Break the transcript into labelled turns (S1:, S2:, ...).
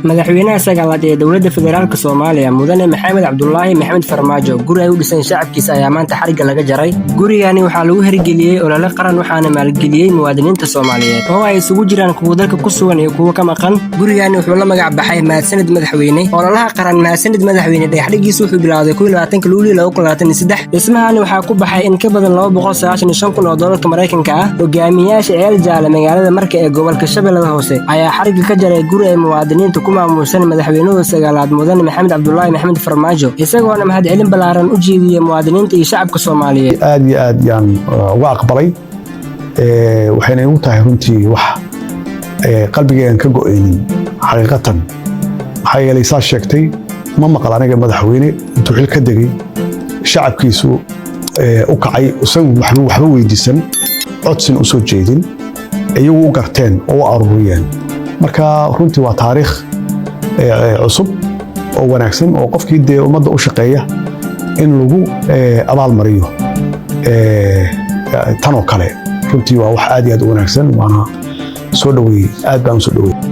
S1: madaxweynaha sagaalaad ee dowladda federaalka Soomaaliya mudane Maxamed Cabdullaahi Maxamed Farmaajo guri ay u dhiseen shacabkiisa ayaa maanta xariga laga jaray. Gurigani waxaa lagu hirgeliyay olole qaran waxaana maalgeliyay muwaadiniinta Soomaaliyeed oo ay isugu jiraan kuwa dalka ku sugan iyo kuwa ka maqan. Gurigani wuxuu la magac baxay Mahadsanid Madaxweyne. Ololaha qaran Mahadsanid Madaxweyne dhexdhigiisa wuxuu bilowday 20 Luulyo 2023. Dhismahani waxaa ku baxay in ka badan $295,000 oo doolarka Mareykanka ah. Hogaamiyayaasha Eel Jaale magaalada Marka ee gobolka Shabeellaha Hoose ayaa xariga ka jaray guri ay muwaadiniintu ku maamuusan madaxweynaha sagaalaad mudane Maxamed Cabdullaahi Maxamed Farmaajo isagoona mahadcelin ballaaran u jeediyay muwaadiniinta iyo shacabka Soomaaliyeed.
S2: aad iyo aad yaan uga aqbalay waxayna igu tahay runtii wax qalbigaygan ka go'aynin xaqiiqatan maxaa yeelay saa sheegtay ma maqal aniga madaxweyne intuu xil ka degay shacabkiisu u kacay isagu waxba weydiisan codsin u soo jeedin iyagu u garteen oo u aruuriyeen marka runtii waa taariikh cusub oo wanaagsan oo qofkii dee ummadda u shaqeeya in lagu abaal mariyo tan oo kale runtii waa wax aad iyo aad u wanaagsan waana soo dhaweeyey aad baan u soo dhaweeyey.